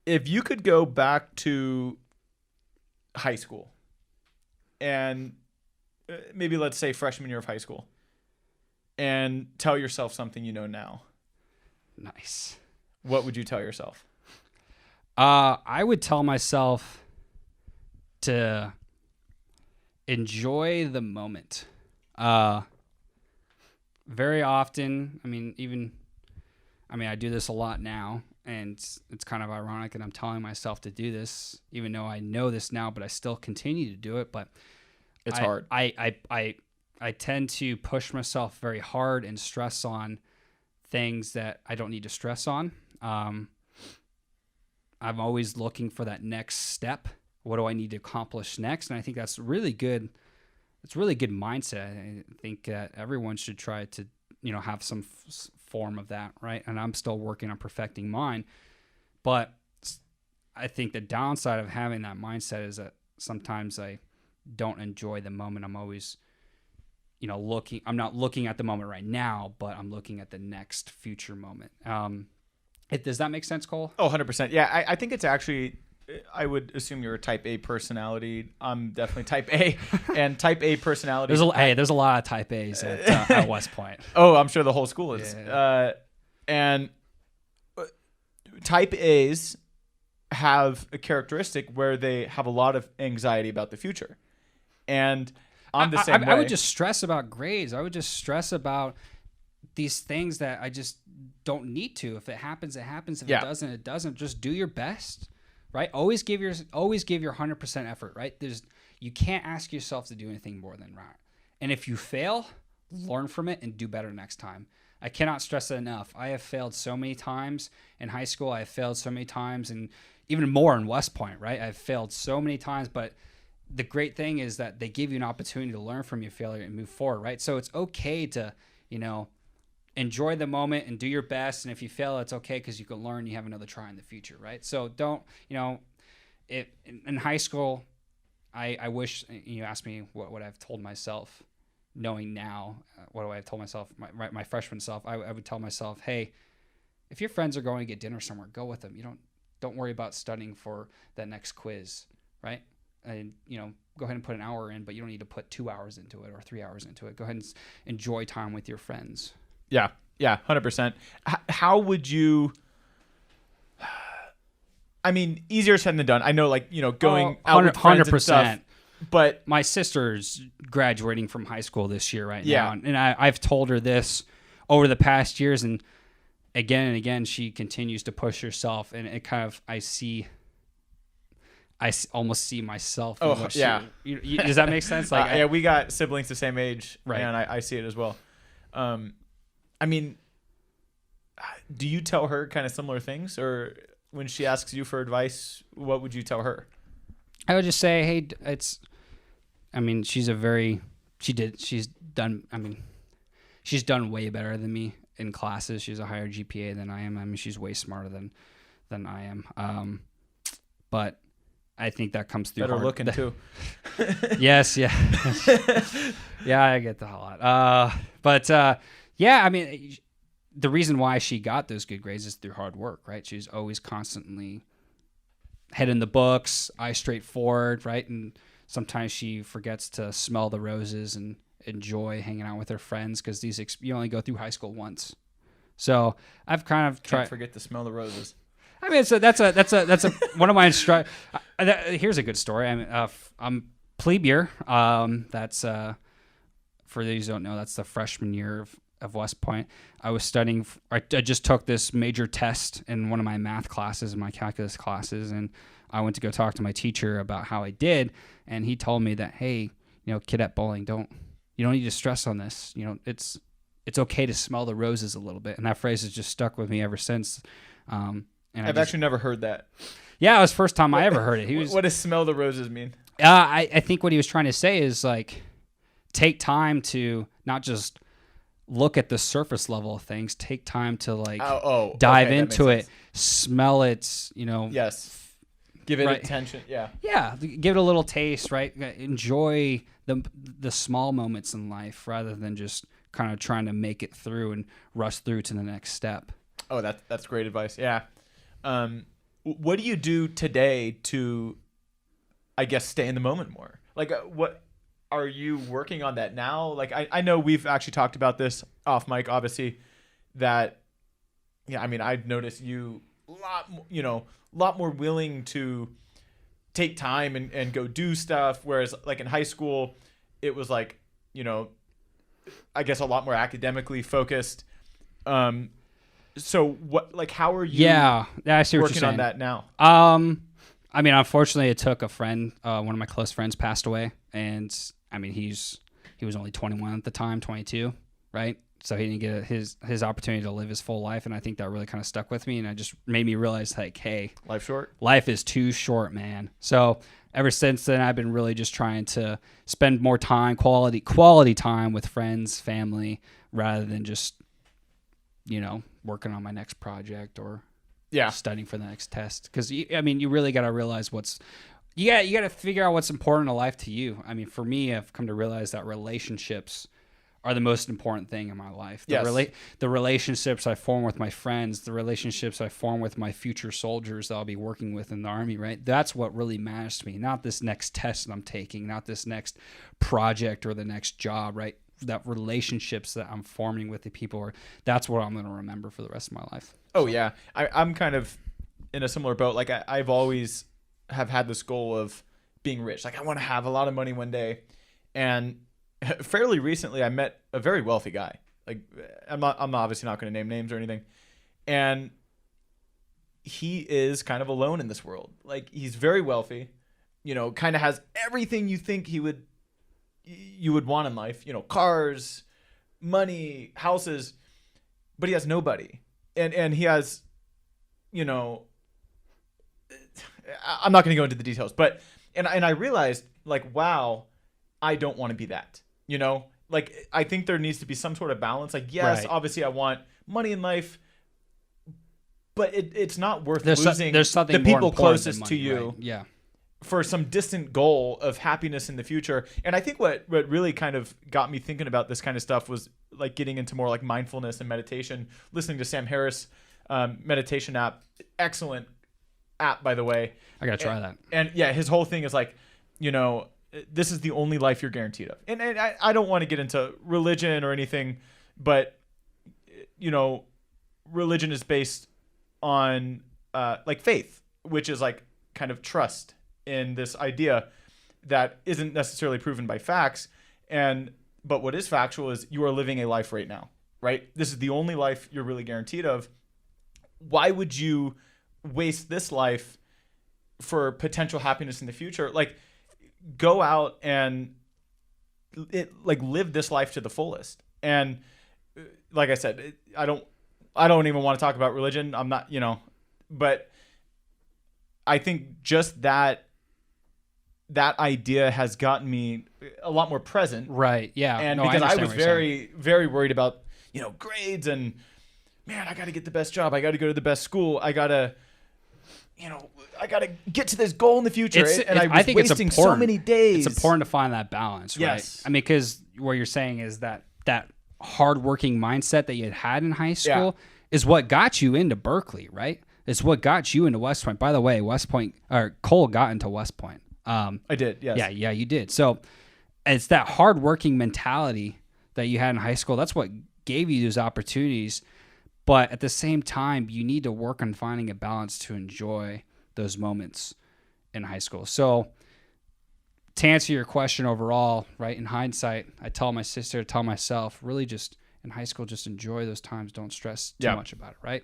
If you could go back to high school and maybe let's say freshman year of high school and tell yourself something you know now. Nice. What would you tell yourself? I would tell myself to enjoy the moment. Very often, I do this a lot now, and it's kind of ironic that I'm telling myself to do this, even though I know this now, but I still continue to do it. But it's hard. I tend to push myself very hard and stress on things that I don't need to stress on. I'm always looking for that next step. What do I need to accomplish next? And I think that's really good. It's really good mindset. I think that everyone should try to, have some form of that, right? And I'm still working on perfecting mine. But I think the downside of having that mindset is that sometimes I don't enjoy the moment. I'm always, I'm not looking at the moment right now, but I'm looking at the next future moment. Does that make sense, Cole? Oh, 100%. Yeah, I think it's actually, I would assume you're a type A personality. I'm definitely type A. And type A personality. There's a lot of type A's at West Point. Oh, I'm sure the whole school is. Yeah. And type A's have a characteristic where they have a lot of anxiety about the future. And I'm the same way. I would just stress about grades. I would just stress about these things that I just don't need to. If it happens, it happens. If it doesn't, it doesn't. Just do your best, right? Always give your 100% effort, right? You can't ask yourself to do anything more than that. And if you fail, learn from it and do better next time. I cannot stress it enough. I have failed so many times in high school. I have failed so many times, and even more in West Point, right? I've failed so many times, but the great thing is that they give you an opportunity to learn from your failure and move forward, right? So it's okay to, enjoy the moment and do your best. And if you fail, it's okay because you can learn. You have another try in the future, right? So don't, in high school, I wish you asked me what I've told myself, knowing now, what do I have told myself, my freshman self? I would tell myself, hey, if your friends are going to get dinner somewhere, go with them. Don't worry about studying for that next quiz, right? And go ahead and put an hour in, but you don't need to put 2 hours into it or 3 hours into it. Go ahead and enjoy time with your friends. Yeah, 100%. How would you? I mean, easier said than done. I know, going out with friends and stuff. But my sister's graduating from high school this year now, and I've told her this over the past years, and again, she continues to push herself, and it kind of I almost see myself. Oh, yeah. Does that make sense? We got siblings the same age, right? And I see it as well. I mean, do you tell her kind of similar things, or when she asks you for advice, what would you tell her? I would just say, hey, she's done way better than me in classes. She's a higher GPA than I am. I mean, she's way smarter than I am. But I think that comes through better looking too. Yes, yeah. Yeah, I get that a lot. The reason why she got those good grades is through hard work, right? She's always constantly head in the books, eyes straight forward, right? And sometimes she forgets to smell the roses and enjoy hanging out with her friends because you only go through high school once. So I've kind of tried. Can't forget to smell the roses. I mean, that's a one of my here's a good story. I'm plebe year. That's for those who don't know, that's the freshman year of West Point. I was studying. I just took this major test in one of my math classes, my calculus classes, and I went to go talk to my teacher about how I did, and he told me that, hey, cadet bowling, you don't need to stress on this. It's okay to smell the roses a little bit, and that phrase has just stuck with me ever since. And I've actually never heard that. Yeah, it was the first time I ever heard it. What does smell the roses mean? I think what he was trying to say is take time to not just look at the surface level of things. Take time to dive into it, smell it. Yes. Give it attention. Yeah. Yeah. Give it a little taste. Right. Enjoy the small moments in life rather than just kind of trying to make it through and rush through to the next step. Oh, that's great advice. Yeah. what do you do today to, I guess, stay in the moment more? Like, what are you working on that now? Like, I know we've actually talked about this off mic, obviously, that, yeah, I mean, I've noticed you a lot more willing to take time and go do stuff. Whereas like in high school, it was like, I guess a lot more academically focused. So what, like, how are you I see what working you're saying on that now? I mean, unfortunately, it took a friend. One of my close friends passed away, and I mean, he was only 21 at the time, 22, right? So he didn't get his opportunity to live his full life, and I think that really kind of stuck with me, and it just made me realize, like, hey, life is too short, man. So ever since then, I've been really just trying to spend more time, quality time with friends, family, rather than just working on my next project or studying for the next test. Because I mean, you really got to realize you got to figure out what's important in life to you. I mean, for me, I've come to realize that relationships are the most important thing in my life. The relationships I form with my friends, the relationships I form with my future soldiers that I'll be working with in the Army, right? That's what really matters to me, not this next test that I'm taking, not this next project or the next job, right? That relationships that I'm forming with the people, that's what I'm going to remember for the rest of my life. Oh, yeah. I'm kind of in a similar boat. Like, I've always have had this goal of being rich. Like, I want to have a lot of money one day. And fairly recently, I met a very wealthy guy. Like, I'm obviously not going to name names or anything. And he is kind of alone in this world. Like, he's very wealthy, kind of has everything you think you would want in life, cars, money, houses, but he has nobody. And he has, I'm not going to go into the details, but, and I realized, like, wow, I don't want to be that, like, I think there needs to be some sort of balance. Like, yes, right. Obviously I want money in life, but it's not worth losing the people closest to you. Right? Yeah. For some distant goal of happiness in the future. And I think what really kind of got me thinking about this kind of stuff was like getting into more like mindfulness and meditation, listening to Sam Harris meditation app. Excellent app, by the way. I got to try that. And yeah, his whole thing is like, this is the only life you're guaranteed of. And I don't want to get into religion or anything, but religion is based on like faith, which is like kind of trust in this idea that isn't necessarily proven by facts. But what is factual is you are living a life right now, right? This is the only life you're really guaranteed of. Why would you waste this life for potential happiness in the future? Like, go out and live this life to the fullest. And like I said, I don't even want to talk about religion. I'm not, but I think just that idea has gotten me a lot more present. Right. Yeah. And because I was very, very worried about, grades and, man, I got to get the best job. I got to go to the best school. I got to, I got to get to this goal in the future. I think wasting so many days. It's important to find that balance, right? Yes. I mean, because what you're saying is that hardworking mindset that you had in high school is what got you into Berkeley, right? It's what got you into West Point. By the way, Cole got into West Point. I did, yes. Yeah, you did. So it's that hardworking mentality that you had in high school. That's what gave you those opportunities. But at the same time, you need to work on finding a balance to enjoy those moments in high school. So to answer your question overall, right, in hindsight, I tell my sister, tell myself, really just in high school, just enjoy those times. Don't stress too much about it, right?